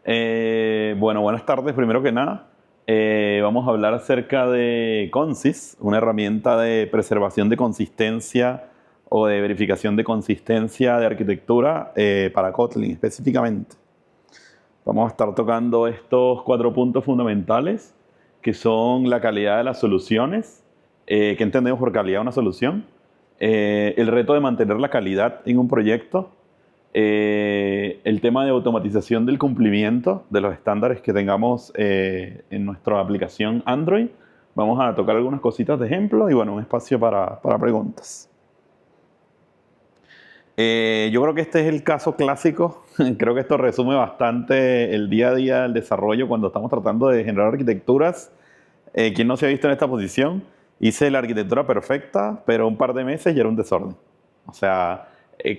Bueno, buenas tardes. Primero que nada, vamos a hablar acerca de Consys, una herramienta de preservación de consistencia o de verificación de consistencia de arquitectura para Kotlin específicamente. Vamos a estar tocando estos 4 puntos fundamentales, que son la calidad de las soluciones, que entendemos por calidad de una solución, el reto de mantener la calidad en un proyecto, el tema de automatización del cumplimiento de los estándares que tengamos en nuestra aplicación Android. Vamos a tocar algunas cositas de ejemplo y bueno, un espacio para preguntas. Yo creo que este es el caso clásico. Creo que esto resume bastante el día a día del desarrollo cuando estamos tratando de generar arquitecturas. ¿Quién no se ha visto en esta posición? Hice la arquitectura perfecta, pero un par de meses ya era un desorden. O sea,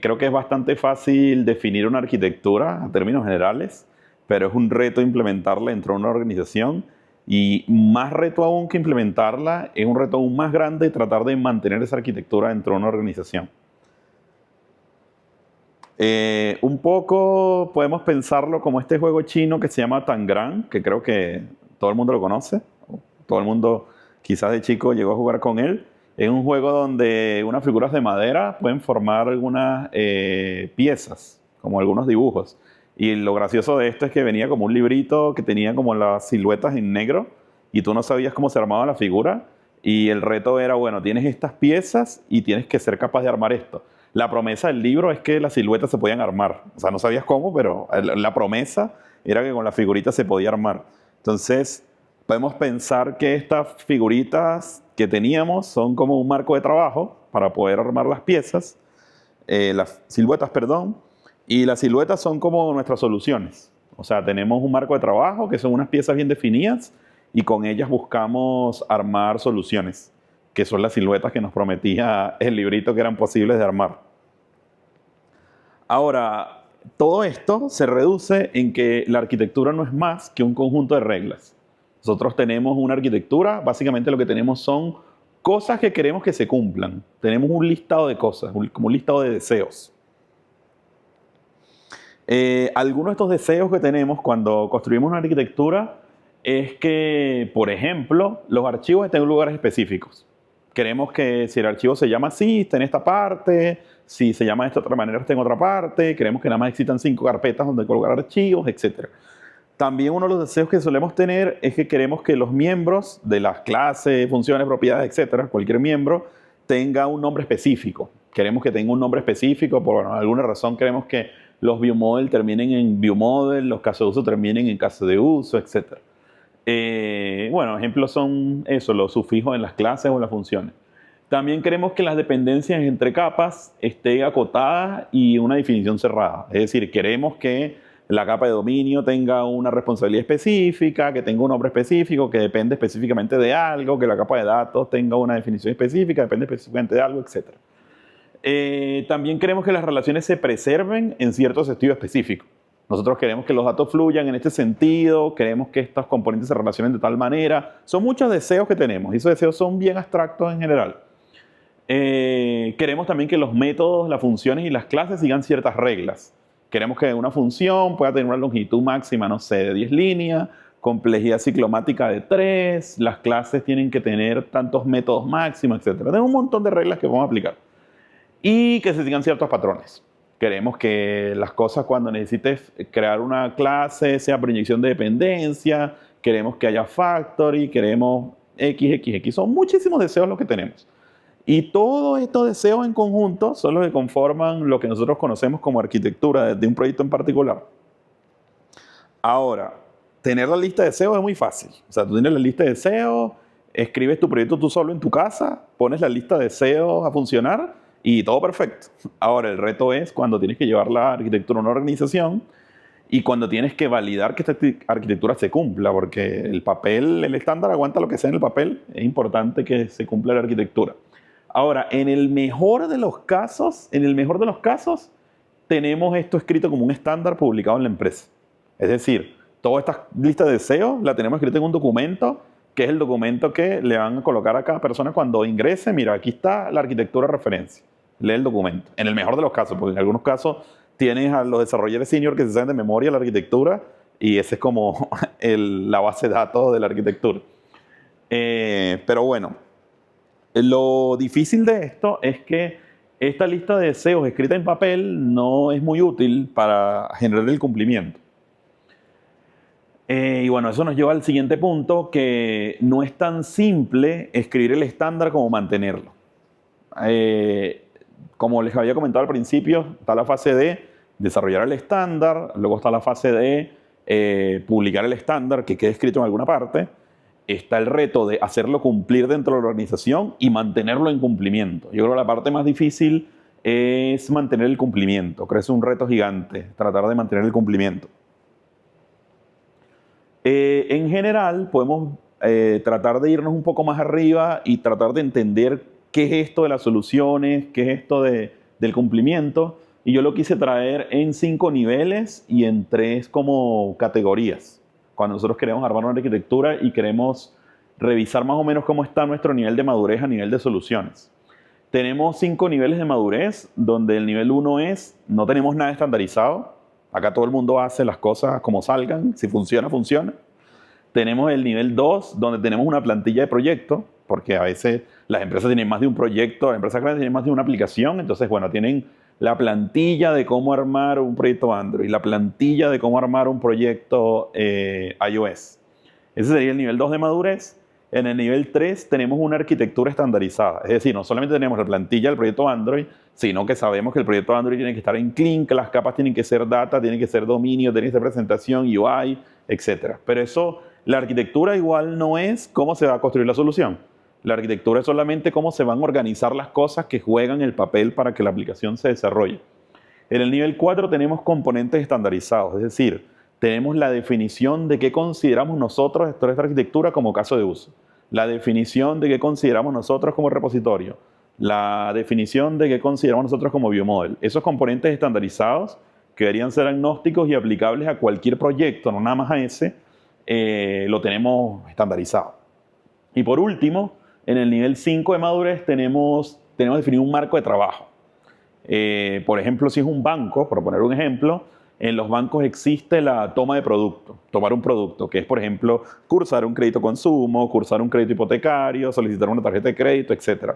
creo que es bastante fácil definir una arquitectura a términos generales, pero es un reto implementarla dentro de una organización, y más reto aún que implementarla, es un reto aún más grande tratar de mantener esa arquitectura dentro de una organización. Un poco podemos pensarlo como este juego chino que se llama Tangram, que creo que todo el mundo lo conoce, todo el mundo quizás de chico llegó a jugar con él. Es un juego donde unas figuras de madera pueden formar algunas piezas, como algunos dibujos. Y lo gracioso de esto es que venía como un librito que tenía como las siluetas en negro y tú no sabías cómo se armaba la figura. Y el reto era, bueno, tienes estas piezas y tienes que ser capaz de armar esto. La promesa del libro es que las siluetas se podían armar. O sea, no sabías cómo, pero la promesa era que con las figuritas se podía armar. Entonces, podemos pensar que estas figuritas que teníamos son como un marco de trabajo para poder armar las piezas, las siluetas, perdón, y las siluetas son como nuestras soluciones. O sea, tenemos un marco de trabajo que son unas piezas bien definidas y con ellas buscamos armar soluciones, que son las siluetas que nos prometía el librito que eran posibles de armar. Ahora, todo esto se reduce en que la arquitectura no es más que un conjunto de reglas. Nosotros tenemos una arquitectura, básicamente lo que tenemos son cosas que queremos que se cumplan. Tenemos un listado de cosas, como un listado de deseos. Algunos de estos deseos que tenemos cuando construimos una arquitectura es que, por ejemplo, los archivos estén en lugares específicos. Queremos que si el archivo se llama así, esté en esta parte, si se llama de esta otra manera, esté en otra parte. Queremos que nada más existan 5 carpetas donde colocar archivos, etc. También uno de los deseos que solemos tener es que queremos que los miembros de las clases, funciones, propiedades, etc., cualquier miembro, tenga un nombre específico. Queremos que tenga un nombre específico, por alguna razón queremos que los viewModel terminen en viewModel, los casos de uso terminen en caso de uso, etc. Bueno, ejemplos son eso, los sufijos en las clases o en las funciones. También queremos que las dependencias entre capas estén acotadas y una definición cerrada. Es decir, queremos que la capa de dominio tenga una responsabilidad específica, que tenga un nombre específico, que depende específicamente de algo, que la capa de datos tenga una definición específica, depende específicamente de algo, etc. También queremos que las relaciones se preserven en cierto sentido específico. Nosotros queremos que los datos fluyan en este sentido, queremos que estos componentes se relacionen de tal manera. Son muchos deseos que tenemos y esos deseos son bien abstractos en general. Queremos también que los métodos, las funciones y las clases sigan ciertas reglas. Queremos que una función pueda tener una longitud máxima, no sé, de 10 líneas, complejidad ciclomática de 3, las clases tienen que tener tantos métodos máximos, etc. Tenemos un montón de reglas que vamos a aplicar. Y que se sigan ciertos patrones. Queremos que las cosas cuando necesites crear una clase sea por inyección de dependencia, queremos que haya factory, queremos XXX. Son muchísimos deseos los que tenemos. Y todos estos deseos en conjunto son los que conforman lo que nosotros conocemos como arquitectura de un proyecto en particular. Ahora, tener la lista de deseos es muy fácil. O sea, tú tienes la lista de deseos, escribes tu proyecto tú solo en tu casa, pones la lista de deseos a funcionar y todo perfecto. Ahora, el reto es cuando tienes que llevar la arquitectura a una organización y cuando tienes que validar que esta arquitectura se cumpla, porque el papel, el estándar aguanta lo que sea en el papel, es importante que se cumpla la arquitectura. Ahora, en el mejor de los casos, tenemos esto escrito como un estándar publicado en la empresa. Es decir, toda esta lista de deseos la tenemos escrita en un documento, que es el documento que le van a colocar a cada persona cuando ingrese. Mira, aquí está la arquitectura de referencia. Lee el documento. En el mejor de los casos, porque en algunos casos tienes a los desarrolladores senior que se saben de memoria la arquitectura y ese es como la base de datos de la arquitectura. Pero bueno, lo difícil de esto es que esta lista de deseos escrita en papel no es muy útil para generar el cumplimiento. Y bueno, eso nos lleva al siguiente punto, que no es tan simple escribir el estándar como mantenerlo. Como les había comentado al principio, está la fase de desarrollar el estándar, luego está la fase de publicar el estándar que quede escrito en alguna parte, está el reto de hacerlo cumplir dentro de la organización y mantenerlo en cumplimiento. Yo creo que la parte más difícil es mantener el cumplimiento. Creo que es un reto gigante, tratar de mantener el cumplimiento. En general, podemos tratar de irnos un poco más arriba y tratar de entender qué es esto de las soluciones, qué es esto del cumplimiento. Y yo lo quise traer en 5 niveles y en 3 como categorías. Cuando nosotros queremos armar una arquitectura y queremos revisar más o menos cómo está nuestro nivel de madurez a nivel de soluciones. Tenemos 5 niveles de madurez, donde el nivel 1 es no tenemos nada estandarizado. Acá todo el mundo hace las cosas como salgan, si funciona, funciona. Tenemos el nivel 2, donde tenemos una plantilla de proyecto, porque a veces las empresas tienen más de un proyecto, las empresas grandes tienen más de una aplicación, entonces, bueno, tienen la plantilla de cómo armar un proyecto Android, la plantilla de cómo armar un proyecto iOS. Ese sería el nivel 2 de madurez. En el nivel 3 tenemos una arquitectura estandarizada, es decir, no solamente tenemos la plantilla del proyecto Android, sino que sabemos que el proyecto Android tiene que estar en clean, que las capas tienen que ser data, tienen que ser dominio, tienen que ser presentación, UI, etc. Pero eso, la arquitectura igual no es cómo se va a construir la solución. La arquitectura es solamente cómo se van a organizar las cosas que juegan el papel para que la aplicación se desarrolle. En el nivel 4 tenemos componentes estandarizados, es decir, tenemos la definición de qué consideramos nosotros esta arquitectura como caso de uso, la definición de qué consideramos nosotros como repositorio, la definición de qué consideramos nosotros como biomodel. Esos componentes estandarizados que deberían ser agnósticos y aplicables a cualquier proyecto, no nada más a ese, lo tenemos estandarizado. Y por último, en el nivel 5 de madurez tenemos definido un marco de trabajo. Por ejemplo, si es un banco, por poner un ejemplo, en los bancos existe la toma de producto, tomar un producto, que es, por ejemplo, cursar un crédito consumo, cursar un crédito hipotecario, solicitar una tarjeta de crédito, etc.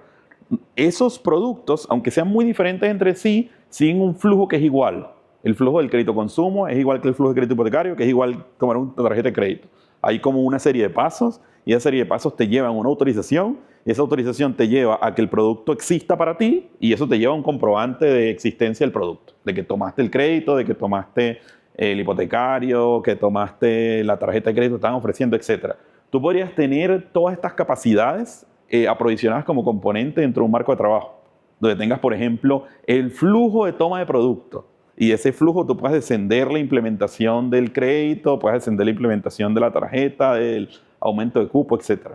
Esos productos, aunque sean muy diferentes entre sí, siguen un flujo que es igual. El flujo del crédito consumo es igual que el flujo del crédito hipotecario, que es igual tomar una tarjeta de crédito. Hay como una serie de pasos y esa serie de pasos te llevan a una autorización y esa autorización te lleva a que el producto exista para ti y eso te lleva a un comprobante de existencia del producto, de que tomaste el crédito, de que tomaste el hipotecario, que tomaste la tarjeta de crédito que están ofreciendo, etc. Tú podrías tener todas estas capacidades aprovisionadas como componente dentro de un marco de trabajo, donde tengas, por ejemplo, el flujo de toma de producto. Y de ese flujo tú puedes descender la implementación del crédito, puedes descender la implementación de la tarjeta, del aumento de cupo, etc.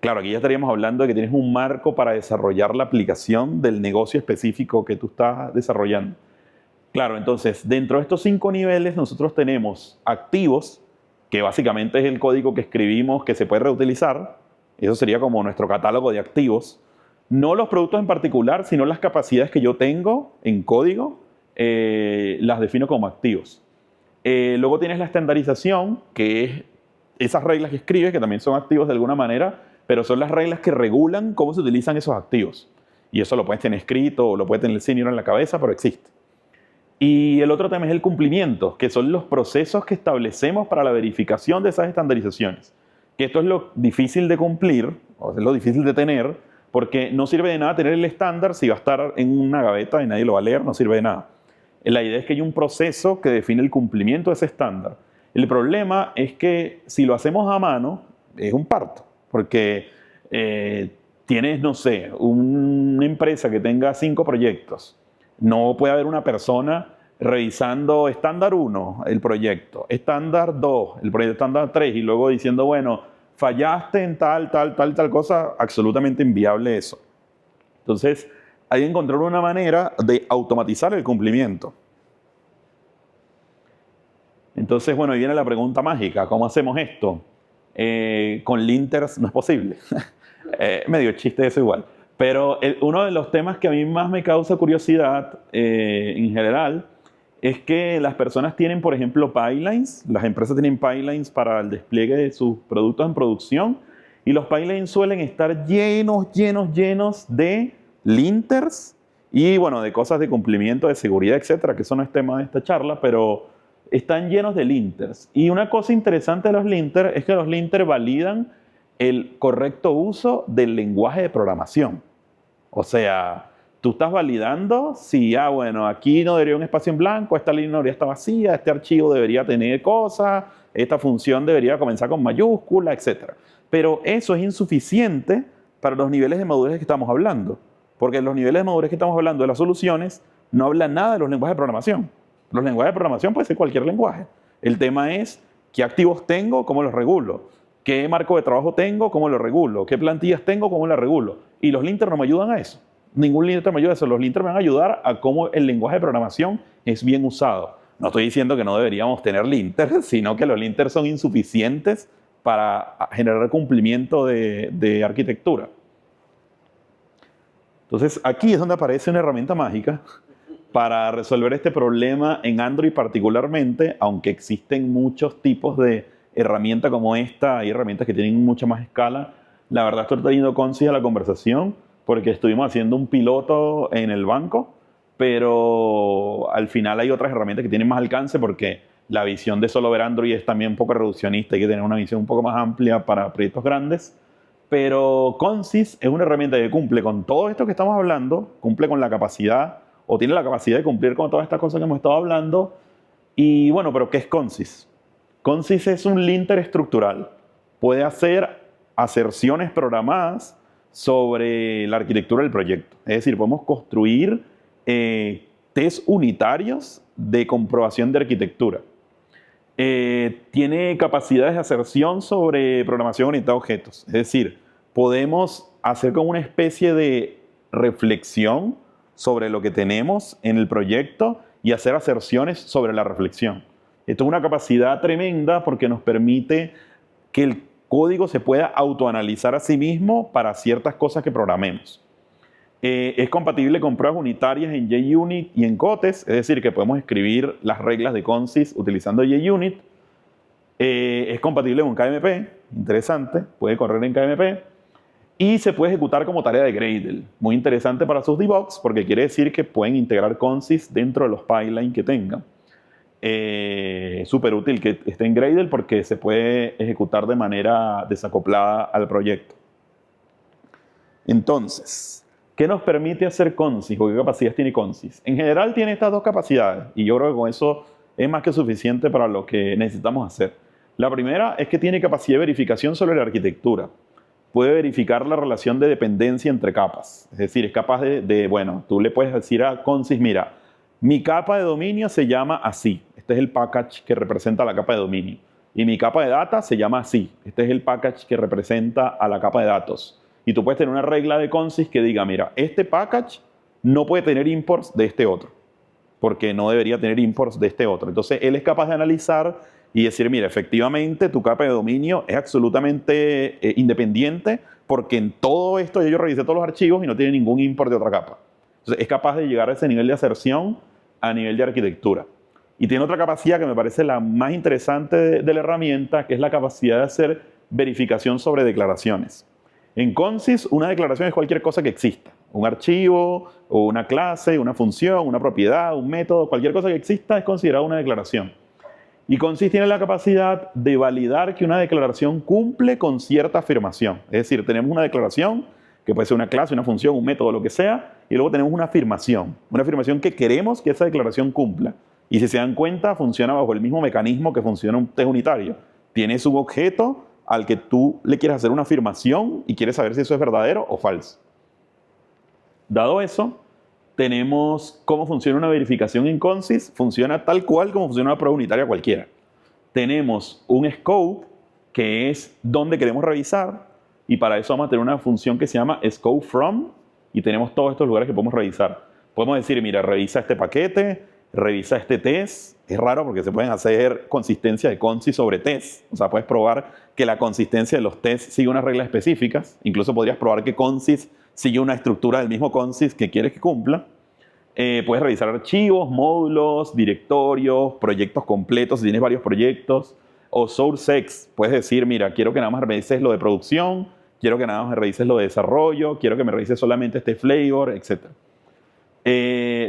Claro, aquí ya estaríamos hablando de que tienes un marco para desarrollar la aplicación del negocio específico que tú estás desarrollando. Claro, entonces, dentro de estos 5 niveles nosotros tenemos activos, que básicamente es el código que escribimos que se puede reutilizar. Eso sería como nuestro catálogo de activos. No los productos en particular, sino las capacidades que yo tengo en código, las defino como activos. Luego tienes la estandarización, que es esas reglas que escribes, que también son activos de alguna manera, pero son las reglas que regulan cómo se utilizan esos activos. Y eso lo puedes tener escrito o lo puedes tener el senior en la cabeza, pero existe. Y el otro tema es el cumplimiento, que son los procesos que establecemos para la verificación de esas estandarizaciones. Que esto es lo difícil de cumplir, o es lo difícil de tener, porque no sirve de nada tener el estándar si va a estar en una gaveta y nadie lo va a leer, no sirve de nada. La idea es que hay un proceso que define el cumplimiento de ese estándar. El problema es que si lo hacemos a mano, es un parto, porque tienes, no sé, una empresa que tenga 5 proyectos. No puede haber una persona revisando estándar 1, el proyecto, estándar 2, el proyecto estándar 3, y luego diciendo, bueno, fallaste en tal cosa, absolutamente inviable eso. Entonces, hay que encontrar una manera de automatizar el cumplimiento. Entonces, bueno, ahí viene la pregunta mágica. ¿Cómo hacemos esto? Con linters no es posible. Medio chiste eso igual. Pero uno de los temas que a mí más me causa curiosidad en general es que las personas tienen, por ejemplo, pipelines, las empresas tienen pipelines para el despliegue de sus productos en producción, y los pipelines suelen estar llenos, llenos, llenos de linters y, bueno, de cosas de cumplimiento de seguridad, etcétera, que eso no es tema de esta charla, pero están llenos de linters. Y una cosa interesante de los linters es que los linters validan el correcto uso del lenguaje de programación. O sea, tú estás validando si, bueno, aquí no debería un espacio en blanco, esta línea no debería estar vacía, este archivo debería tener cosas, esta función debería comenzar con mayúscula, etc. Pero eso es insuficiente para los niveles de madurez que estamos hablando. Porque los niveles de madurez que estamos hablando de las soluciones no hablan nada de los lenguajes de programación. Los lenguajes de programación puede ser cualquier lenguaje. El tema es qué activos tengo, cómo los regulo. ¿Qué marco de trabajo tengo? ¿Cómo lo regulo? ¿Qué plantillas tengo? ¿Cómo las regulo? Y los linters no me ayudan a eso. Ningún linter me ayuda a eso. Los linters me van a ayudar a cómo el lenguaje de programación es bien usado. No estoy diciendo que no deberíamos tener linters, sino que los linters son insuficientes para generar cumplimiento de arquitectura. Entonces, aquí es donde aparece una herramienta mágica para resolver este problema en Android particularmente, aunque existen muchos tipos de herramientas como esta, hay herramientas que tienen mucha más escala. La verdad estoy trayendo Consys a la conversación porque estuvimos haciendo un piloto en el banco, pero al final hay otras herramientas que tienen más alcance porque la visión de solo ver Android es también un poco reduccionista, hay que tener una visión un poco más amplia para proyectos grandes. Pero Consys es una herramienta que cumple con todo esto que estamos hablando, cumple con la capacidad, o tiene la capacidad de cumplir con todas estas cosas que hemos estado hablando. Y bueno, ¿pero qué es Consys? Consys es un linter estructural. Puede hacer aserciones programadas sobre la arquitectura del proyecto. Es decir, podemos construir test unitarios de comprobación de arquitectura. Tiene capacidades de aserción sobre programación orientada a objetos. Es decir, podemos hacer como una especie de reflexión sobre lo que tenemos en el proyecto y hacer aserciones sobre la reflexión. Esto es una capacidad tremenda porque nos permite que el código se pueda autoanalizar a sí mismo para ciertas cosas que programemos. Es compatible con pruebas unitarias en JUnit y en Kotes, es decir, que podemos escribir las reglas de Consys utilizando JUnit. Es compatible con KMP, interesante, puede correr en KMP. Y se puede ejecutar como tarea de Gradle, muy interesante para sus debugs, porque quiere decir que pueden integrar Consys dentro de los pipelines que tengan. Súper útil que esté en Gradle porque se puede ejecutar de manera desacoplada al proyecto. Entonces, ¿qué nos permite hacer Consys o qué capacidades tiene Consys? En general tiene estas dos capacidades y yo creo que con eso es más que suficiente para lo que necesitamos hacer. La primera es que tiene capacidad de verificación sobre la arquitectura. Puede verificar la relación de dependencia entre capas. Es decir, es capaz bueno, tú le puedes decir a Consys, mira, mi capa de dominio se llama así. Este es el package que representa la capa de dominio. Y mi capa de data se llama así. Este es el package que representa a la capa de datos. Y tú puedes tener una regla de Consys que diga, mira, este package no puede tener imports de este otro, porque no debería tener imports de este otro. Entonces, él es capaz de analizar y decir, mira, efectivamente, tu capa de dominio es absolutamente independiente, porque en todo esto yo revisé todos los archivos y no tiene ningún import de otra capa. Entonces, es capaz de llegar a ese nivel de aserción a nivel de arquitectura. Y tiene otra capacidad que me parece la más interesante de la herramienta, que es la capacidad de hacer verificación sobre declaraciones. En Consys, una declaración es cualquier cosa que exista. Un archivo, o una clase, una función, una propiedad, un método, cualquier cosa que exista es considerada una declaración. Y Consys tiene la capacidad de validar que una declaración cumple con cierta afirmación. Es decir, tenemos una declaración, que puede ser una clase, una función, un método, lo que sea, y luego tenemos una afirmación que queremos que esa declaración cumpla. Y si se dan cuenta, funciona bajo el mismo mecanismo que funciona un test unitario. Tienes un objeto al que tú le quieres hacer una afirmación y quieres saber si eso es verdadero o falso. Dado eso, tenemos cómo funciona una verificación en Consys. Funciona tal cual como funciona una prueba unitaria cualquiera. Tenemos un scope, que es donde queremos revisar, y para eso vamos a tener una función que se llama scope from, y tenemos todos estos lugares que podemos revisar. Podemos decir, mira, revisa este paquete, revisa este test. Es raro porque se pueden hacer consistencia de Consys sobre test. O sea, puedes probar que la consistencia de los tests sigue unas reglas específicas. Incluso podrías probar que Consys sigue una estructura del mismo Consys que quieres que cumpla. Puedes revisar archivos, módulos, directorios, proyectos completos si tienes varios proyectos. O sourcex, puedes decir, mira, quiero que nada más revises lo de producción, quiero que nada más revises lo de desarrollo, quiero que me revises solamente este flavor, etc.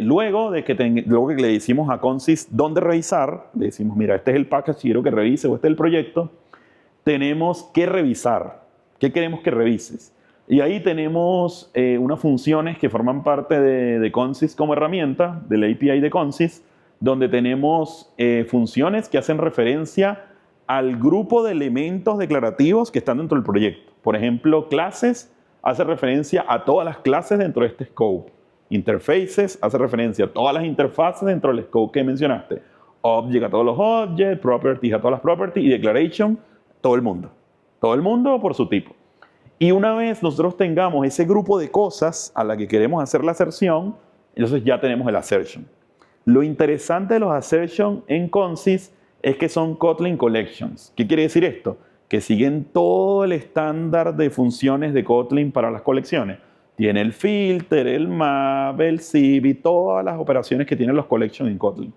Luego que le decimos a Consys dónde revisar, le decimos, mira, este es el package, quiero que revise, o este es el proyecto, tenemos que revisar. ¿Qué queremos que revises? Y ahí tenemos unas funciones que forman parte de Consys como herramienta, del API de Consys, donde tenemos funciones que hacen referencia al grupo de elementos declarativos que están dentro del proyecto. Por ejemplo, clases hace referencia a todas las clases dentro de este scope. Interfaces hace referencia a todas las interfaces dentro del scope que mencionaste. Object a todos los objects, properties a todas las properties y declaration, todo el mundo. Todo el mundo por su tipo. Y una vez nosotros tengamos ese grupo de cosas a la que queremos hacer la aserción, entonces ya tenemos el assertion. Lo interesante de los assertion en Consys es que son Kotlin Collections. ¿Qué quiere decir esto? Que siguen todo el estándar de funciones de Kotlin para las colecciones. Tiene el filter, el map, el zip y todas las operaciones que tienen los collections en Kotlin.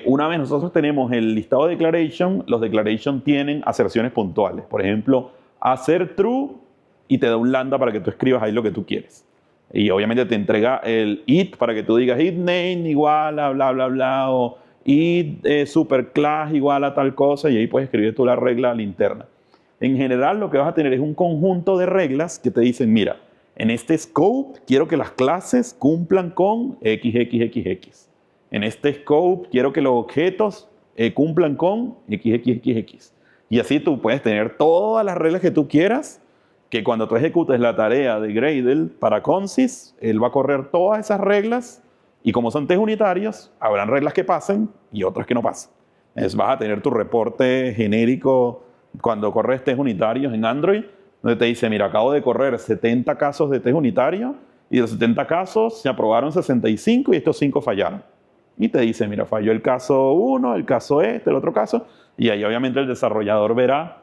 Una vez nosotros tenemos el listado de declaration, los declaration tienen aserciones puntuales. Por ejemplo, hacer true y te da un lambda para que tú escribas ahí lo que tú quieres. Y obviamente te entrega el it para que tú digas it name igual a bla bla bla o it superclass igual a tal cosa y ahí puedes escribir tú la regla linterna. En general lo que vas a tener es un conjunto de reglas que te dicen, mira, en este scope quiero que las clases cumplan con XXXX. En este scope quiero que los objetos cumplan con XXXX. Y así tú puedes tener todas las reglas que tú quieras, que cuando tú ejecutes la tarea de Gradle para Consys, él va a correr todas esas reglas y como son test unitarios, habrán reglas que pasen y otras que no pasen. Entonces vas a tener tu reporte genérico cuando corres test unitarios en Android, donde te dice, mira, acabo de correr 70 casos de test unitario y de los 70 casos se aprobaron 65 y estos 5 fallaron. Y te dice, mira, falló el caso 1, el caso el otro caso, y ahí obviamente el desarrollador verá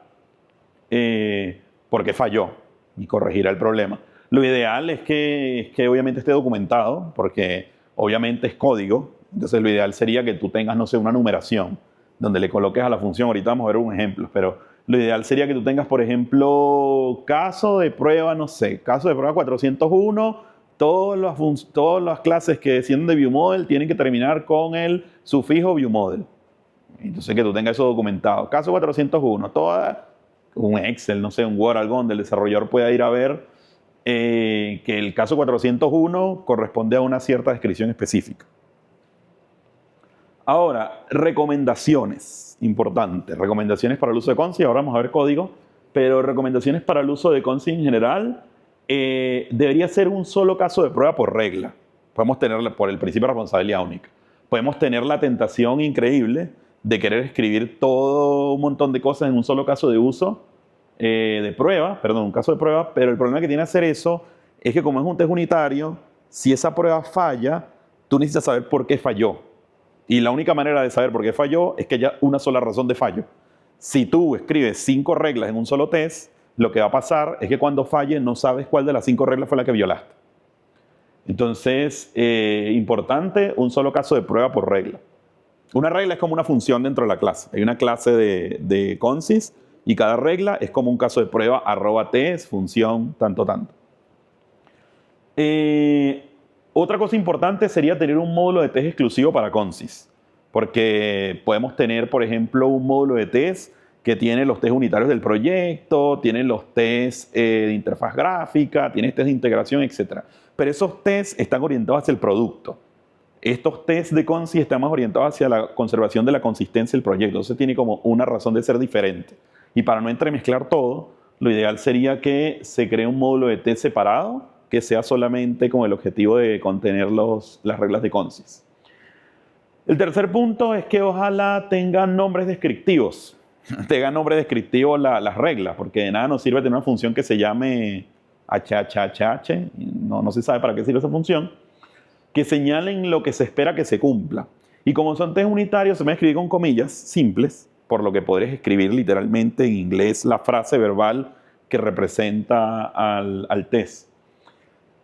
por qué falló y corregirá el problema. Lo ideal es que obviamente esté documentado, porque obviamente es código, entonces lo ideal sería que tú tengas, no sé, una numeración, donde le coloques a la función, ahorita vamos a ver un ejemplo, pero lo ideal sería que tú tengas, por ejemplo, caso de prueba, no sé, caso de prueba 401, todas las clases que descienden de ViewModel tienen que terminar con el sufijo ViewModel. Entonces que tú tengas eso documentado. Caso 401, un Excel, no sé, un Word, algo donde el desarrollador pueda ir a ver que el caso 401 corresponde a una cierta descripción específica. Ahora, recomendaciones, importante. Recomendaciones para el uso de Consys, ahora vamos a ver código, pero recomendaciones para el uso de Consys en general. Debería ser un solo caso de prueba por regla. Podemos tenerla por el principio de responsabilidad única. Podemos tener la tentación increíble de querer escribir todo un montón de cosas en un solo caso de uso un caso de prueba, pero el problema que tiene hacer eso es que como es un test unitario, si esa prueba falla, tú necesitas saber por qué falló. Y la única manera de saber por qué falló es que haya una sola razón de fallo. Si tú escribes 5 reglas en un solo test, lo que va a pasar es que cuando falle no sabes cuál de las 5 reglas fue la que violaste. Entonces, importante, un solo caso de prueba por regla. Una regla es como una función dentro de la clase. Hay una clase de Consys y cada regla es como un caso de prueba @test, función, tanto. Otra cosa importante sería tener un módulo de test exclusivo para Consys. Porque podemos tener, por ejemplo, un módulo de test que tiene los test unitarios del proyecto, tiene los tests de interfaz gráfica, tiene test de integración, etc. Pero esos tests están orientados hacia el producto. Estos tests de Consys están más orientados hacia la conservación de la consistencia del proyecto. Entonces tiene como una razón de ser diferente. Y para no entremezclar todo, lo ideal sería que se cree un módulo de test separado que sea solamente con el objetivo de contener las reglas de Consys. El tercer punto es que ojalá tengan nombres descriptivos. Tengan nombres descriptivos las reglas, porque de nada nos sirve tener una función que se llame HHHH, no se sabe para qué sirve esa función, que señalen lo que se espera que se cumpla. Y como son test unitarios, se van a escribir con comillas simples, por lo que podrías escribir literalmente en inglés la frase verbal que representa al test.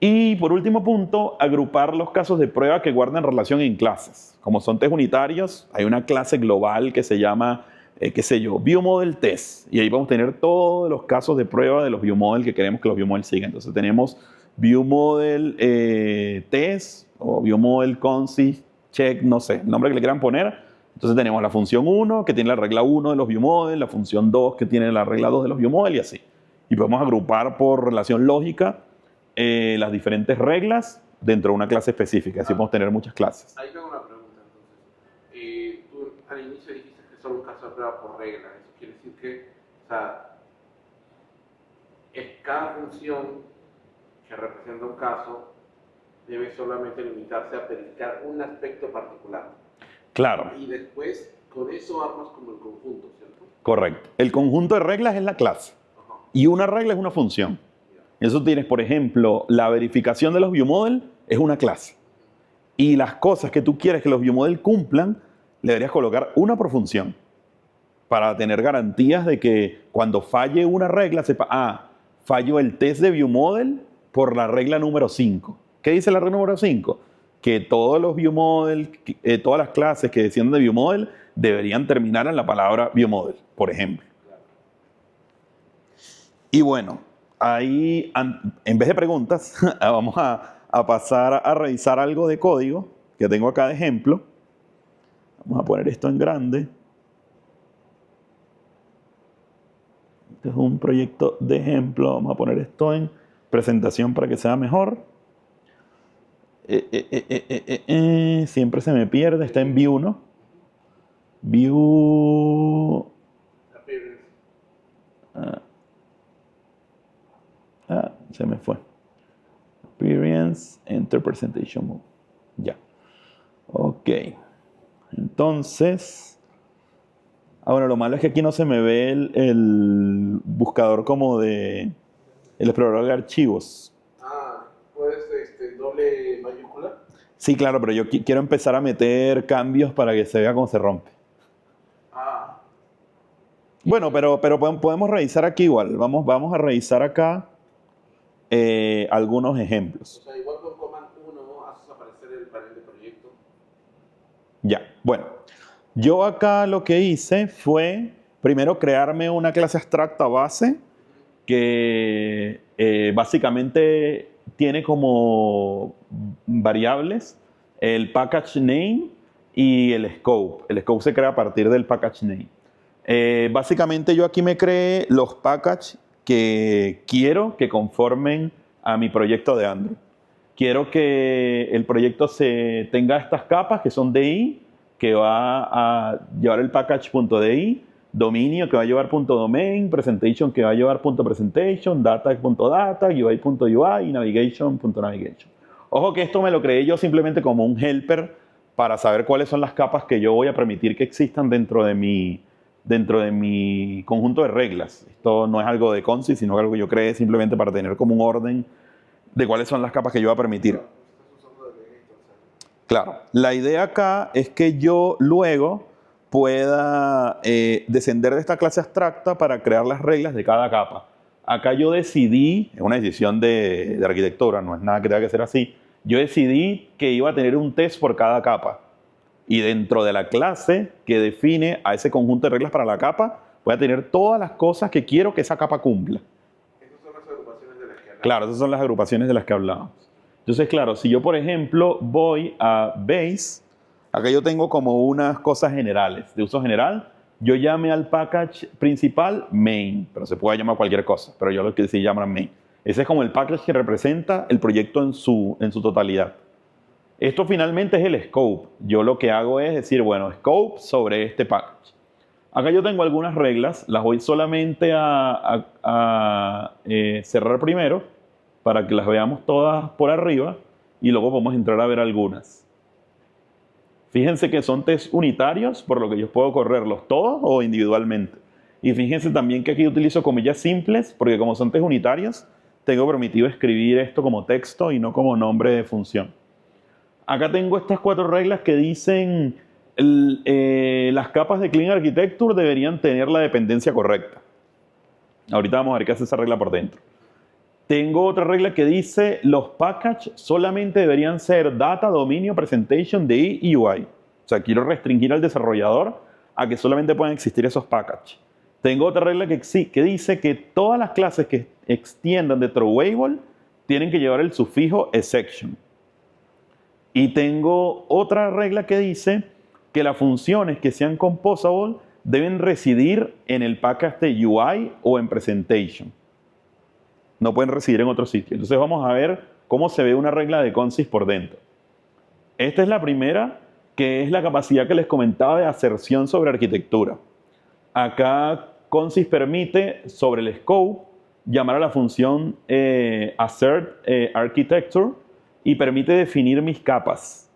Y por último punto, agrupar los casos de prueba que guardan relación en clases. Como son test unitarios, hay una clase global que se llama, qué sé yo, ViewModel Test. Y ahí vamos a tener todos los casos de prueba de los ViewModel que queremos que los ViewModel sigan. Entonces tenemos ViewModel Test o ViewModel Consist Check, no sé, el nombre que le quieran poner. Entonces tenemos la función 1 que tiene la regla 1 de los ViewModel, la función 2 que tiene la regla 2 de los ViewModel y así. Y podemos agrupar por relación lógica las diferentes reglas dentro de una clase específica. Así podemos tener muchas clases. Ahí tengo una pregunta entonces. Tú al inicio dijiste que solo un caso de prueba por regla. Eso quiere decir que, o sea, es cada función que representa un caso debe solamente limitarse a predicar un aspecto particular. Claro. Y después con eso armas como el conjunto, ¿cierto? Correcto. El conjunto de reglas es la clase. Ajá. Y una regla es una función. Eso tienes, por ejemplo, la verificación de los ViewModel es una clase. Y las cosas que tú quieres que los ViewModel cumplan, le deberías colocar una por función. Para tener garantías de que cuando falle una regla, sepa, falló el test de ViewModel por la regla número 5. ¿Qué dice la regla número 5? Que todos los ViewModel, todas las clases que descienden de ViewModel deberían terminar en la palabra ViewModel, por ejemplo. Y bueno, ahí, en vez de preguntas, vamos a pasar a revisar algo de código que tengo acá de ejemplo. Vamos a poner esto en grande. Este es un proyecto de ejemplo. Vamos a poner esto en presentación para que sea mejor. Siempre se me pierde. Está en View, ¿no? View... se me fue. Experience, Enter Presentation Mode. Ya. Ok. Entonces... bueno, lo malo es que aquí no se me ve el buscador como de... el explorador de archivos. ¿Puedes doble mayúscula? Sí, claro, pero yo quiero empezar a meter cambios para que se vea cómo se rompe. Bueno, pero podemos revisar aquí igual. Vamos a revisar acá algunos ejemplos. O sea, igual con Command 1 haces aparecer el panel de proyecto. Ya, bueno. Yo acá lo que hice fue primero crearme una clase abstracta base que básicamente tiene como variables el package name y el scope. El scope se crea a partir del package name. Básicamente yo aquí me creé los packages que quiero que conformen a mi proyecto de Android. Quiero que el proyecto tenga estas capas que son DI, que va a llevar el package.di, dominio que va a llevar .domain, presentation que va a llevar .presentation, data.data, UI.ui y navigation.navigation. Ojo que esto me lo creé yo simplemente como un helper para saber cuáles son las capas que yo voy a permitir que existan dentro de mi conjunto de reglas. Esto no es algo de Concis, sino algo que yo creé simplemente para tener como un orden de cuáles son las capas que yo voy a permitir. Claro, la idea acá es que yo luego pueda descender de esta clase abstracta para crear las reglas de cada capa. Acá yo decidí, es una decisión de arquitectura, no es nada que tenga que ser así, yo decidí que iba a tener un test por cada capa. Y dentro de la clase que define a ese conjunto de reglas para la capa, voy a tener todas las cosas que quiero que esa capa cumpla. Esas son las agrupaciones de las que hablamos. Claro, esas son las agrupaciones de las que hablamos. Entonces, claro, si yo, por ejemplo, voy a Base, acá yo tengo como unas cosas generales, de uso general. Yo llame al package principal main, pero se puede llamar cualquier cosa, pero yo lo que sí llamo main. Ese es como el package que representa el proyecto en su totalidad. Esto finalmente es el scope. Yo lo que hago es decir, bueno, scope sobre este package. Acá yo tengo algunas reglas, las voy solamente a cerrar primero para que las veamos todas por arriba y luego podemos entrar a ver algunas. Fíjense que son test unitarios, por lo que yo puedo correrlos todos o individualmente. Y fíjense también que aquí utilizo comillas simples, porque como son test unitarios, tengo permitido escribir esto como texto y no como nombre de función. Acá tengo estas 4 reglas que dicen las capas de Clean Architecture deberían tener la dependencia correcta. Ahorita vamos a ver qué hace esa regla por dentro. Tengo otra regla que dice los packages solamente deberían ser data, dominio, presentation, DI y UI. O sea, quiero restringir al desarrollador a que solamente puedan existir esos packages. Tengo otra regla que dice que todas las clases que extiendan de throwable tienen que llevar el sufijo exception. Y tengo otra regla que dice que las funciones que sean composable deben residir en el package de UI o en presentation. No pueden residir en otro sitio. Entonces vamos a ver cómo se ve una regla de Consys por dentro. Esta es la primera, que es la capacidad que les comentaba de aserción sobre arquitectura. Acá Consys permite, sobre el scope, llamar a la función assert architecture y permite definir mis capas.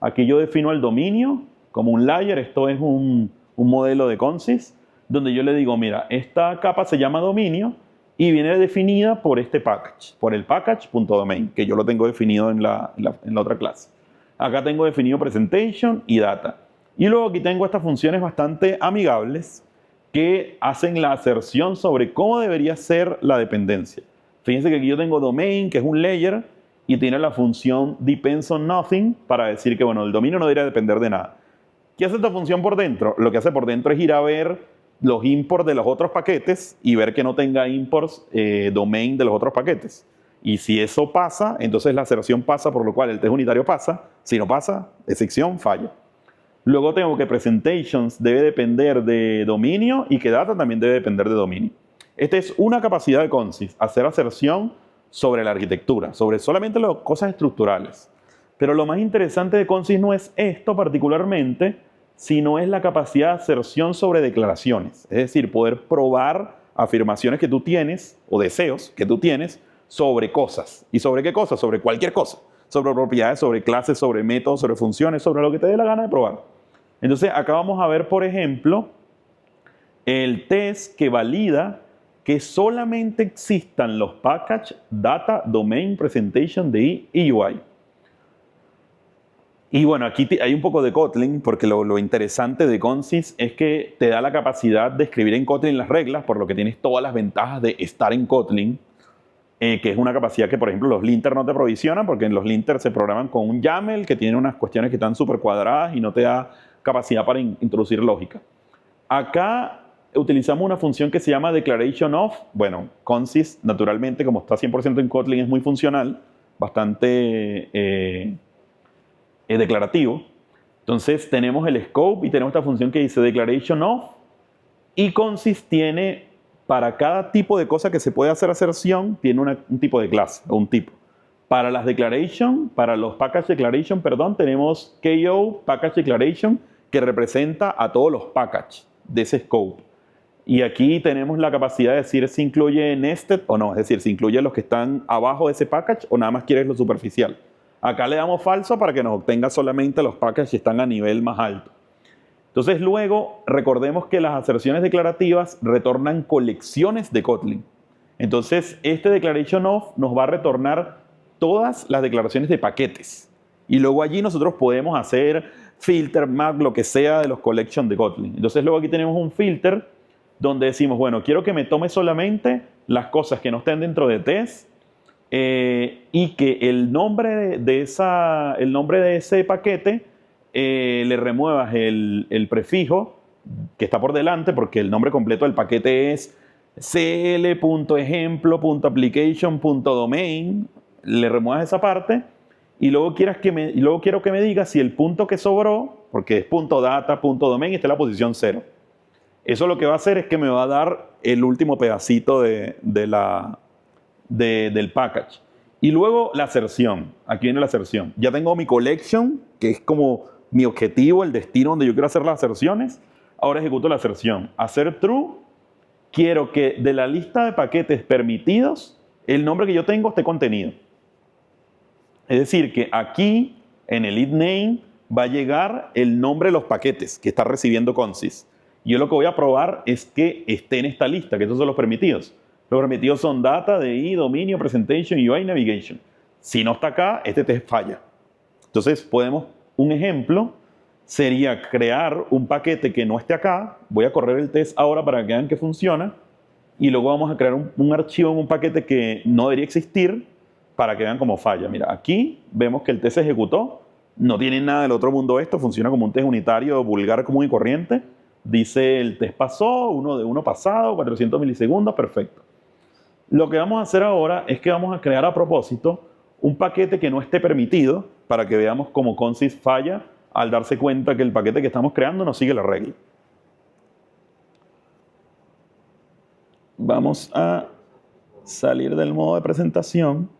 Aquí yo defino el dominio como un layer. Esto es un modelo de Consys, donde yo le digo, mira, esta capa se llama dominio y viene definida por este package, por el package.domain, que yo lo tengo definido en la otra clase. Acá tengo definido presentation y data. Y luego aquí tengo estas funciones bastante amigables que hacen la aserción sobre cómo debería ser la dependencia. Fíjense que aquí yo tengo domain, que es un layer, y tiene la función depends on nothing para decir que, bueno, el dominio no debería depender de nada. ¿Qué hace esta función por dentro? Lo que hace por dentro es ir a ver los imports de los otros paquetes y ver que no tenga imports domain de los otros paquetes. Y si eso pasa, entonces la aserción pasa, por lo cual el test unitario pasa. Si no pasa, excepción falla. Luego tengo que presentations debe depender de dominio y que data también debe depender de dominio. Esta es una capacidad de Consys, hacer aserción sobre la arquitectura, sobre solamente las cosas estructurales. Pero lo más interesante de Consys no es esto particularmente, sino es la capacidad de aserción sobre declaraciones. Es decir, poder probar afirmaciones que tú tienes o deseos que tú tienes sobre cosas. ¿Y sobre qué cosas? Sobre cualquier cosa. Sobre propiedades, sobre clases, sobre métodos, sobre funciones, sobre lo que te dé la gana de probar. Entonces, acá vamos a ver, por ejemplo, el test que valida que solamente existan los packages data, domain, presentation, DI y UI. Y bueno, aquí hay un poco de Kotlin, porque lo interesante de Consys es que te da la capacidad de escribir en Kotlin las reglas, por lo que tienes todas las ventajas de estar en Kotlin, que es una capacidad que, por ejemplo, los linter no te provisionan, porque en los linter se programan con un YAML que tiene unas cuestiones que están súper cuadradas y no te da capacidad para introducir lógica. Acá utilizamos una función que se llama declaration of. Bueno, Consys, naturalmente, como está 100% en Kotlin, es muy funcional, bastante declarativo. Entonces tenemos el scope y tenemos esta función que dice declaration of, y Consys tiene, para cada tipo de cosa que se puede hacer aserción, tiene un tipo de clase o un tipo. Para las declaration, para los package declaration, perdón, tenemos KO package declaration, que representa a todos los packages de ese scope. Y aquí tenemos la capacidad de decir si incluye nested o no, es decir, si incluye los que están abajo de ese package o nada más quieres lo superficial. Acá le damos falso para que nos obtenga solamente los packages que están a nivel más alto. Entonces luego recordemos que las aserciones declarativas retornan colecciones de Kotlin. Entonces este declaration of nos va a retornar todas las declaraciones de paquetes. Y luego allí nosotros podemos hacer filter, map, lo que sea de los collections de Kotlin. Entonces luego aquí tenemos un filter donde decimos, bueno, quiero que me tome solamente las cosas que no estén dentro de test, y que el nombre de ese paquete le remuevas el prefijo que está por delante, porque el nombre completo del paquete es cl.ejemplo.application.domain. Le remuevas esa parte y luego quiero que me diga si el punto que sobró, porque es .data, .domain, está en la posición 0. Eso lo que va a hacer es que me va a dar el último pedacito del package. Y luego la aserción. Aquí viene la aserción. Ya tengo mi collection, que es como mi objetivo, el destino donde yo quiero hacer las aserciones. Ahora ejecuto la aserción. Hacer true. Quiero que de la lista de paquetes permitidos, el nombre que yo tengo esté contenido. Es decir, que aquí, en el id name, va a llegar el nombre de los paquetes que está recibiendo Consys. Yo lo que voy a probar es que esté en esta lista, que estos son los permitidos. Los permitidos son data, DI, dominio, presentation, UI, navigation. Si no está acá, este test falla. Entonces, un ejemplo sería crear un paquete que no esté acá. Voy a correr el test ahora para que vean que funciona. y luego vamos a crear un archivo en un paquete que no debería existir para que vean cómo falla. Mira, aquí vemos que el test se ejecutó, no tiene nada del otro mundo esto, funciona como un test unitario vulgar, común y corriente. Dice el test pasó, 1 de 1 pasado, 400 milisegundos, perfecto. Lo que vamos a hacer ahora es que vamos a crear a propósito un paquete que no esté permitido para que veamos cómo consist falla al darse cuenta que el paquete que estamos creando no sigue la regla. Vamos a salir del modo de presentación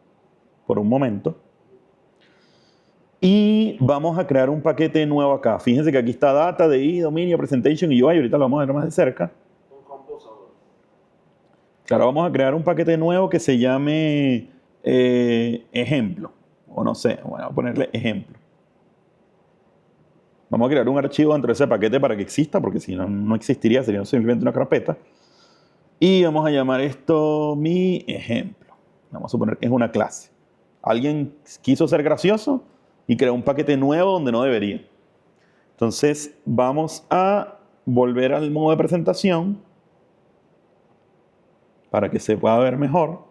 por un momento y vamos a crear un paquete nuevo acá. Fíjense que aquí está data, DI, dominio, presentation y UI. Ahorita lo vamos a ver más de cerca. Claro, vamos a crear un paquete nuevo que se llame ejemplo. O no sé, bueno, voy a ponerle ejemplo. Vamos a crear un archivo dentro de ese paquete para que exista, porque si no, no existiría, sería simplemente una carpeta. Y vamos a llamar esto mi ejemplo. Vamos a suponer que es una clase. Alguien quiso ser gracioso y creó un paquete nuevo donde no debería. Entonces vamos a volver al modo de presentación para que se pueda ver mejor.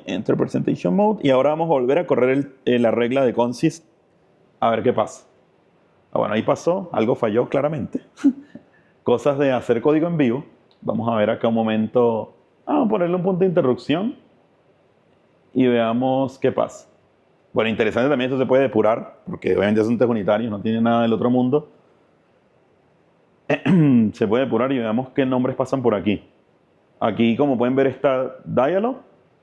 Enter Presentation Mode. Y ahora vamos a volver a correr la regla de consist a ver qué pasa. Bueno, ahí pasó, algo falló claramente. Cosas de hacer código en vivo. Vamos a ver acá un momento. Vamos a ponerle un punto de interrupción y veamos qué pasa. Bueno, interesante también, esto se puede depurar, porque obviamente es un test unitario, no tiene nada del otro mundo. Se puede depurar y veamos qué nombres pasan por aquí. Aquí, como pueden ver, está dialog,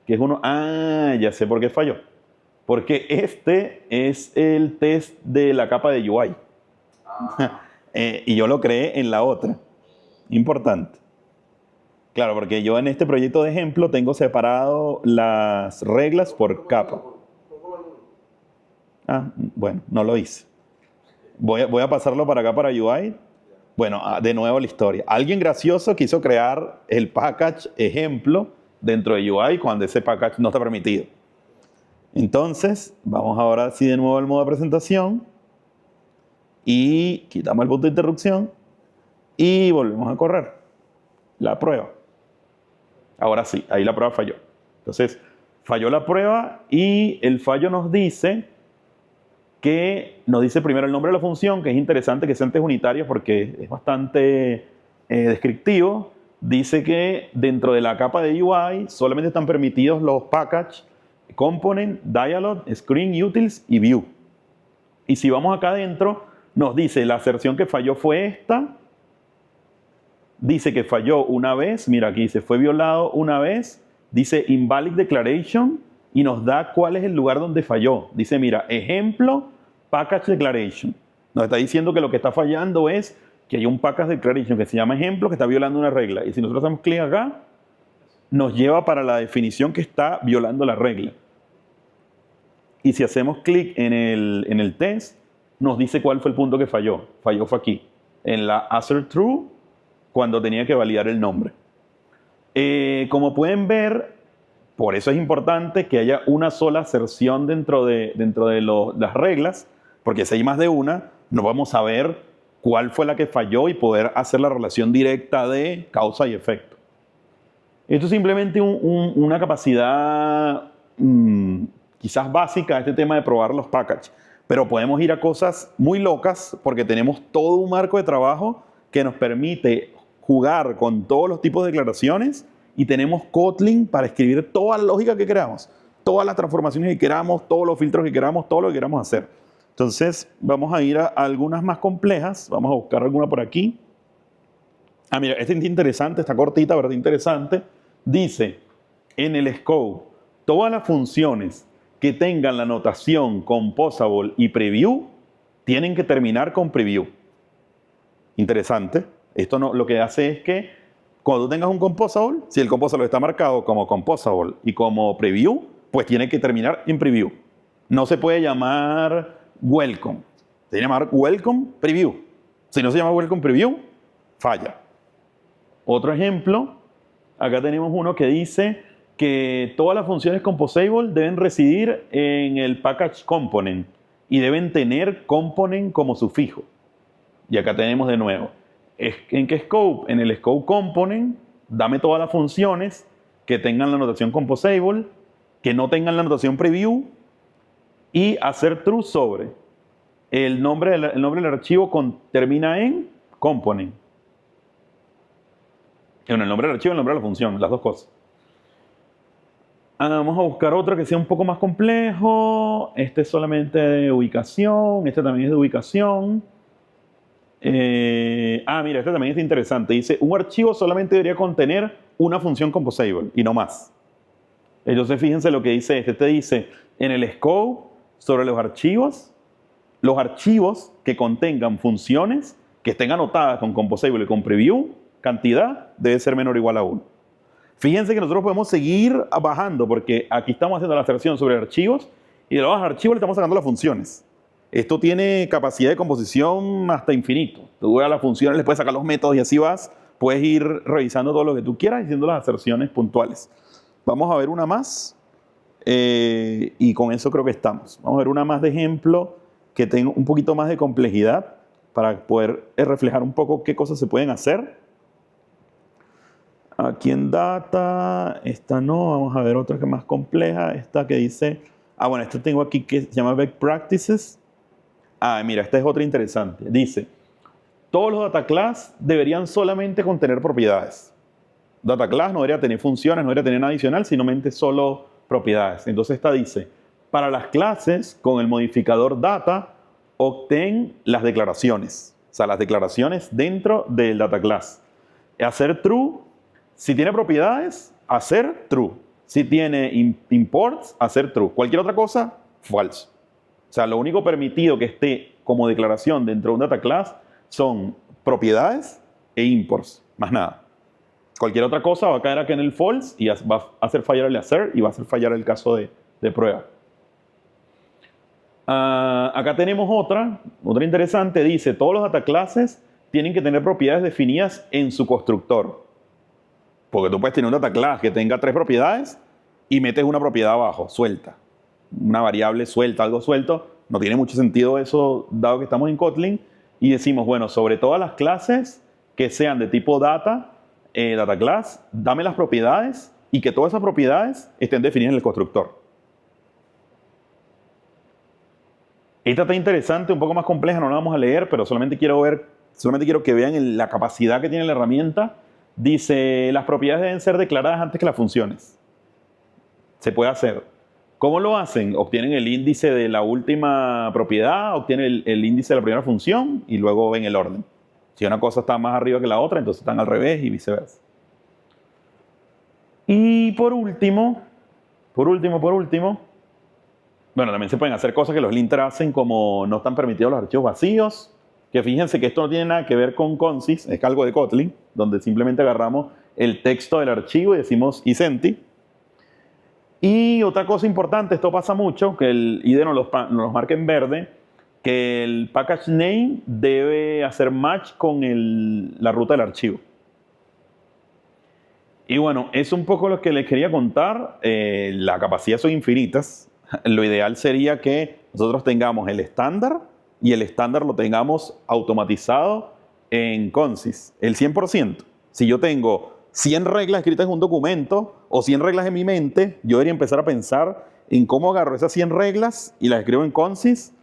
que es uno. Ah, ya sé por qué falló. Porque este es el test de la capa de UI. Y yo lo creé en la otra. Importante. Claro, porque yo en este proyecto de ejemplo tengo separado las reglas por capa. Ah, bueno, no lo hice. Voy a pasarlo para acá, para UI. Bueno, de nuevo la historia. Alguien gracioso quiso crear el package ejemplo dentro de UI cuando ese package no está permitido. Entonces, vamos ahora sí de nuevo al modo de presentación. Y quitamos el punto de interrupción. Y volvemos a correr la prueba. Ahora sí, ahí la prueba falló. Entonces, falló la prueba y el fallo nos dice primero el nombre de la función, que es interesante que sean test unitarios porque es bastante descriptivo. Dice que dentro de la capa de UI solamente están permitidos los package, component, dialog, screen, utils y view. Y si vamos acá adentro, nos dice la aserción que falló fue esta. Dice que falló una vez, mira aquí dice fue violado una vez, dice invalid declaration y nos da cuál es el lugar donde falló. Dice mira, ejemplo, package declaration. Nos está diciendo que lo que está fallando es que hay un package declaration que se llama ejemplo que está violando una regla. Y si nosotros hacemos clic acá, nos lleva para la definición que está violando la regla. Y si hacemos clic en el test, nos dice cuál fue el punto que falló. Falló fue aquí, en la assert true, cuando tenía que validar el nombre. Como pueden ver, por eso es importante que haya una sola aserción dentro de las reglas, porque si hay más de una, no vamos a ver cuál fue la que falló y poder hacer la relación directa de causa y efecto. Esto es simplemente una capacidad quizás básica de este tema de probar los packages, pero podemos ir a cosas muy locas porque tenemos todo un marco de trabajo que nos permite jugar con todos los tipos de declaraciones y tenemos Kotlin para escribir toda la lógica que queramos, todas las transformaciones que queramos, todos los filtros que queramos, todo lo que queramos hacer. Entonces vamos a ir a algunas más complejas, vamos a buscar alguna por aquí. Ah, mira, esta es interesante, está cortita, ¿verdad? Interesante. Dice en el scope, todas las funciones que tengan la notación composable y preview tienen que terminar con preview. Interesante. Esto lo que hace es que cuando tú tengas un composable, si el composable está marcado como composable y como preview, pues tiene que terminar en preview. No se puede llamar welcome. Se tiene que llamar welcome preview. Si no se llama welcome preview, falla. Otro ejemplo, acá tenemos uno que dice que todas las funciones composable deben residir en el package component y deben tener component como sufijo. Y acá tenemos de nuevo ¿En qué scope? En el scope component, dame todas las funciones que tengan la notación composable, que no tengan la notación preview, y hacer true sobre el nombre del archivo termina en component. En el nombre del archivo y el nombre de la función, las dos cosas. Vamos a buscar otro que sea un poco más complejo. Este es solamente de ubicación. Este también es de ubicación. Mira, este también es interesante. Dice, un archivo solamente debería contener una función composable y no más. Entonces, fíjense lo que dice este. Este dice, en el scope sobre los archivos que contengan funciones que estén anotadas con composable y con preview, cantidad debe ser menor o igual a 1. Fíjense que nosotros podemos seguir bajando porque aquí estamos haciendo la aserción sobre archivos y de los archivos le estamos sacando las funciones. Esto tiene capacidad de composición hasta infinito. Tú vas a las funciones, le puedes sacar los métodos y así vas. Puedes ir revisando todo lo que tú quieras y haciendo las aserciones puntuales. Vamos a ver una más y con eso creo que estamos. Vamos a ver una más de ejemplo que tenga un poquito más de complejidad para poder reflejar un poco qué cosas se pueden hacer. Aquí en data, esta no, vamos a ver otra que es más compleja, esta que dice, bueno, esta tengo aquí que se llama Best Practices. Mira, esta es otra interesante. Dice, todos los data class deberían solamente contener propiedades. Data class no debería tener funciones, no debería tener nada adicional, sino solo propiedades. Entonces esta dice, para las clases con el modificador data, obtén las declaraciones. O sea, las declaraciones dentro del data class. Hacer true. Si tiene propiedades, hacer true. Si tiene imports, hacer true. Cualquier otra cosa, false. O sea, lo único permitido que esté como declaración dentro de un data class son propiedades e imports. Más nada. Cualquier otra cosa va a caer aquí en el false y va a hacer fallar el hacer y va a hacer fallar el caso de prueba. Acá tenemos otra interesante. Dice, todos los data classes tienen que tener propiedades definidas en su constructor. Porque tú puedes tener un data class que tenga 3 propiedades y metes una propiedad abajo, suelta. Una variable suelta, algo suelto. No tiene mucho sentido eso, dado que estamos en Kotlin. Y decimos, bueno, sobre todas las clases que sean de tipo data class, dame las propiedades y que todas esas propiedades estén definidas en el constructor. Esta está interesante, un poco más compleja, no la vamos a leer, pero solamente quiero que vean la capacidad que tiene la herramienta. Dice, las propiedades deben ser declaradas antes que las funciones. Se puede hacer. ¿Cómo lo hacen? Obtienen el índice de la última propiedad, obtienen el índice de la primera función y luego ven el orden. Si una cosa está más arriba que la otra, entonces están al revés y viceversa. Y por último, bueno, también se pueden hacer cosas que los linters hacen, como no están permitidos los archivos vacíos. Que fíjense que esto no tiene nada que ver con Consys, es algo de Kotlin, donde simplemente agarramos el texto del archivo y decimos isempty. Y otra cosa importante, esto pasa mucho, que el IDE nos los marca en verde, que el package name debe hacer match con la ruta del archivo. Y bueno, es un poco lo que les quería contar. La capacidad son infinitas. Lo ideal sería que nosotros tengamos el estándar y el estándar lo tengamos automatizado en Consys, el 100%. Si yo tengo 100 reglas escritas en un documento o 100 reglas en mi mente, yo debería empezar a pensar en cómo agarro esas 100 reglas y las escribo en Consys,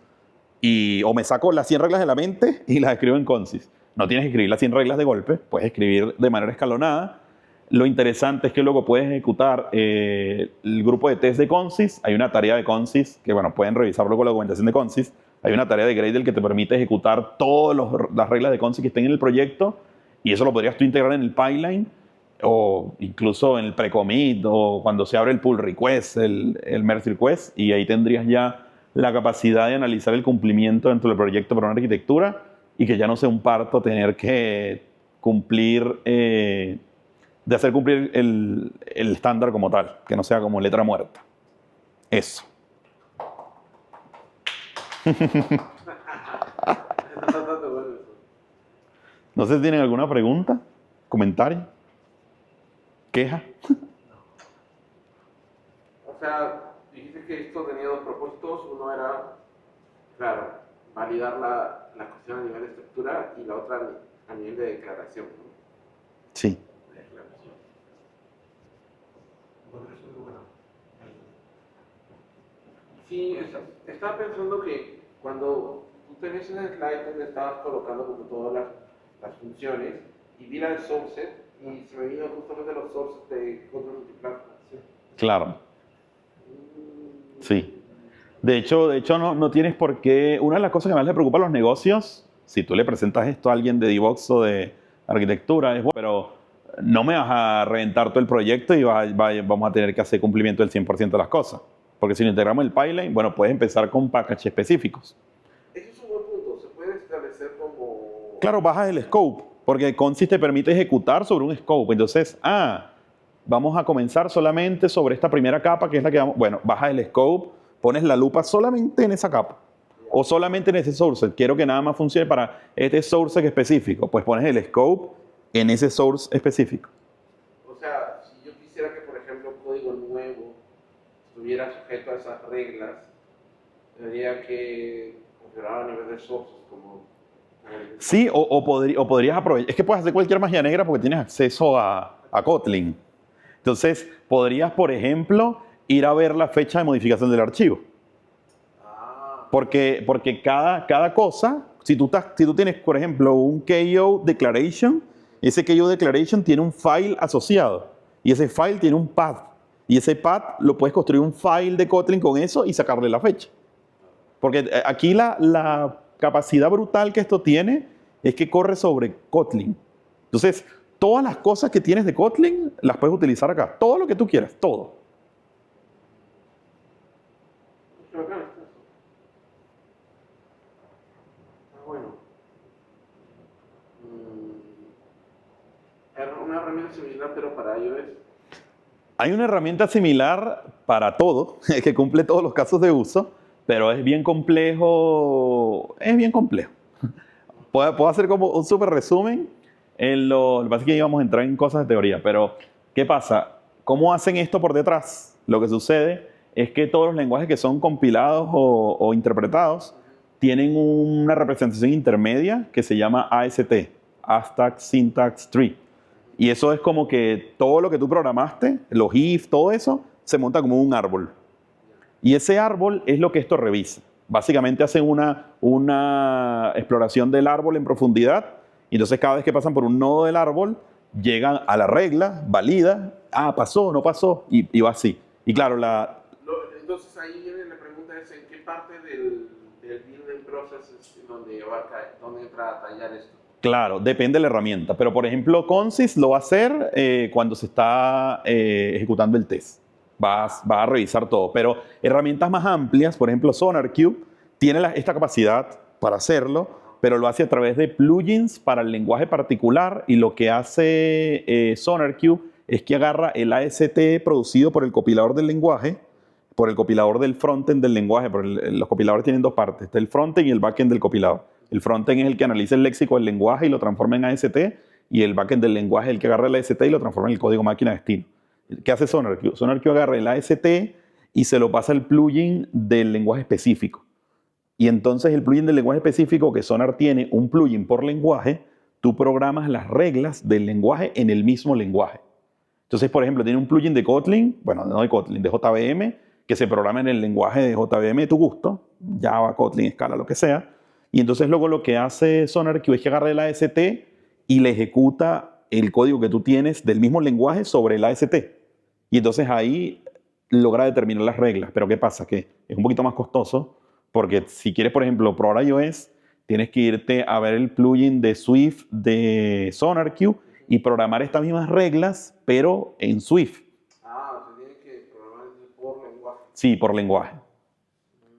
o me saco las 100 reglas de la mente y las escribo en Consys. No tienes que escribir las 100 reglas de golpe, puedes escribir de manera escalonada. Lo interesante es que luego puedes ejecutar el grupo de test de Consys. Hay una tarea de Consys que, bueno, pueden revisar luego la documentación de Consys. Hay una tarea de Gradle que te permite ejecutar todas las reglas de Consys que estén en el proyecto y eso lo podrías tú integrar en el pipeline o incluso en el pre-commit o cuando se abre el pull request, el merge request, y ahí tendrías ya la capacidad de analizar el cumplimiento dentro del proyecto para una arquitectura y que ya no sea un parto tener que cumplir, de hacer cumplir el estándar como tal, que no sea como letra muerta. Eso. No sé si tienen alguna pregunta, comentario, queja. O sea, dijiste que esto tenía 2 propósitos. Uno era, claro, validar la cuestión a nivel de estructura y la otra a nivel de declaración, ¿no? Sí. De declaración. Sí, estaba pensando que cuando tú tenías un slide donde estabas colocando como todas las funciones y vi la de sources y se me vino justamente los sources de Kotlin Multiplatform. ¿Sí? Claro. Sí. De hecho no tienes por qué. Una de las cosas que más le preocupa a los negocios, si tú le presentas esto a alguien de DevOps o de arquitectura, es bueno, pero no me vas a reventar todo el proyecto y vamos a tener que hacer cumplimiento del 100% de las cosas. Porque si no integramos el pipeline, bueno, puedes empezar con packages específicos. Ese es un buen punto. Se puede establecer como... Claro, bajas el scope, porque Consist te permite ejecutar sobre un scope. Entonces, vamos a comenzar solamente sobre esta primera capa, que es la que vamos... Bueno, bajas el scope, pones la lupa solamente en esa capa. O solamente en ese source. Quiero que nada más funcione para este source específico. Pues pones el scope en ese source específico. O sea, si yo quisiera que, por ejemplo, un código nuevo estuviera sujeto a esas reglas, tendría que configurar a nivel de sources como... Sí, o podrías aprovechar. Es que puedes hacer cualquier magia negra porque tienes acceso a Kotlin. Entonces, podrías, por ejemplo, ir a ver la fecha de modificación del archivo. Porque cada cosa, si tú tienes, por ejemplo, un KO declaration, ese KO declaration tiene un file asociado. Y ese file tiene un path. Y ese path lo puedes construir un file de Kotlin con eso y sacarle la fecha. Porque aquí la capacidad brutal que esto tiene es que corre sobre Kotlin. Entonces, todas las cosas que tienes de Kotlin las puedes utilizar acá. Todo lo que tú quieras, todo. Qué bacán está eso. Bueno. Era una herramienta similar, pero para iOS. Hay una herramienta similar para todo, que cumple todos los casos de uso, pero es bien complejo. Es bien complejo. Puedo hacer como un súper resumen. Lo que pasa es que íbamos a entrar en cosas de teoría, pero ¿qué pasa? ¿Cómo hacen esto por detrás? Lo que sucede es que todos los lenguajes que son compilados o interpretados tienen una representación intermedia que se llama AST, Asyntax Syntax Tree. Y eso es como que todo lo que tú programaste, los if, todo eso, se monta como un árbol. Y ese árbol es lo que esto revisa. Básicamente hacen una exploración del árbol en profundidad. Y entonces cada vez que pasan por un nodo del árbol, llegan a la regla, valida, pasó, no pasó, y va así. Y claro, entonces ahí viene la pregunta es en qué parte del building process es donde entra a tallar esto. Claro, depende de la herramienta. Pero por ejemplo, Consist lo va a hacer cuando se está ejecutando el test. Va a revisar todo. Pero herramientas más amplias, por ejemplo, SonarQube, tiene esta capacidad para hacerlo, pero lo hace a través de plugins para el lenguaje particular. Y lo que hace SonarQube es que agarra el AST producido por el compilador del lenguaje, por el compilador del frontend del lenguaje. Los compiladores tienen dos partes, está el frontend y el backend del compilador. El frontend es el que analiza el léxico del lenguaje y lo transforma en AST, y el backend del lenguaje es el que agarra el AST y lo transforma en el código máquina destino. ¿Qué hace SonarQube? SonarQube agarra el AST y se lo pasa al plugin del lenguaje específico. Y entonces el plugin del lenguaje específico, que Sonar tiene un plugin por lenguaje, tú programas las reglas del lenguaje en el mismo lenguaje. Entonces, por ejemplo, tiene un plugin de Kotlin, bueno, no de Kotlin, de JVM, que se programa en el lenguaje de JVM de tu gusto, Java, Kotlin, Scala, lo que sea. Y entonces luego lo que hace SonarQube es que agarra el AST y le ejecuta el código que tú tienes del mismo lenguaje sobre el AST. Y entonces ahí logra determinar las reglas. Pero ¿qué pasa? Que es un poquito más costoso, porque si quieres, por ejemplo, probar iOS, tienes que irte a ver el plugin de Swift de SonarQube y programar estas mismas reglas, pero en Swift. Se tiene que programar por lenguaje. Sí, por lenguaje.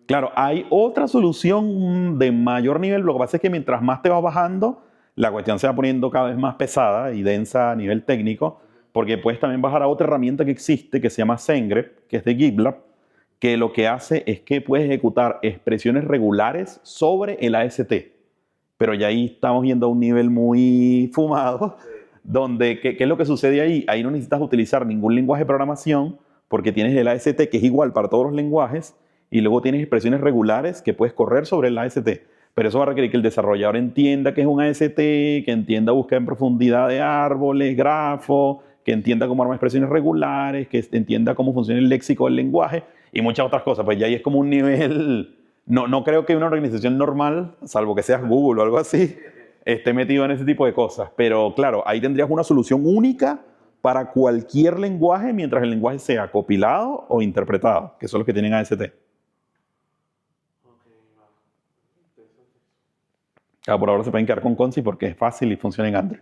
Claro, hay otra solución de mayor nivel. Lo que pasa es que mientras más te vas bajando, la cuestión se va poniendo cada vez más pesada y densa a nivel técnico, porque puedes también bajar a otra herramienta que existe, que se llama Zengrep, que es de GitLab, que lo que hace es que puedes ejecutar expresiones regulares sobre el AST. Pero ya ahí estamos yendo a un nivel muy fumado, donde, ¿qué es lo que sucede ahí? Ahí no necesitas utilizar ningún lenguaje de programación, porque tienes el AST, que es igual para todos los lenguajes, y luego tienes expresiones regulares que puedes correr sobre el AST. Pero eso va a requerir que el desarrollador entienda que es un AST, que entienda buscar en profundidad de árboles, grafos, que entienda cómo armar expresiones regulares, que entienda cómo funciona el léxico del lenguaje y muchas otras cosas. Pues ya ahí es como un nivel... No creo que una organización normal, salvo que seas Google o algo así, esté metido en ese tipo de cosas. Pero claro, ahí tendrías una solución única para cualquier lenguaje mientras el lenguaje sea compilado o interpretado, que son los que tienen AST. Claro, por ahora se pueden quedar con Concis porque es fácil y funciona en Android.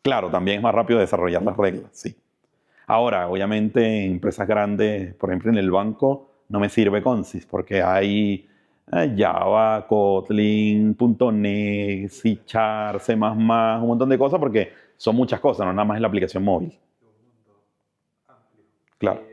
Claro, también es más rápido desarrollar las reglas, sí. Ahora, obviamente, en empresas grandes, por ejemplo, en el banco, no me sirve Concis porque hay Java, Kotlin, .NET, C#, C++, un montón de cosas porque son muchas cosas, no nada más es la aplicación móvil. Claro.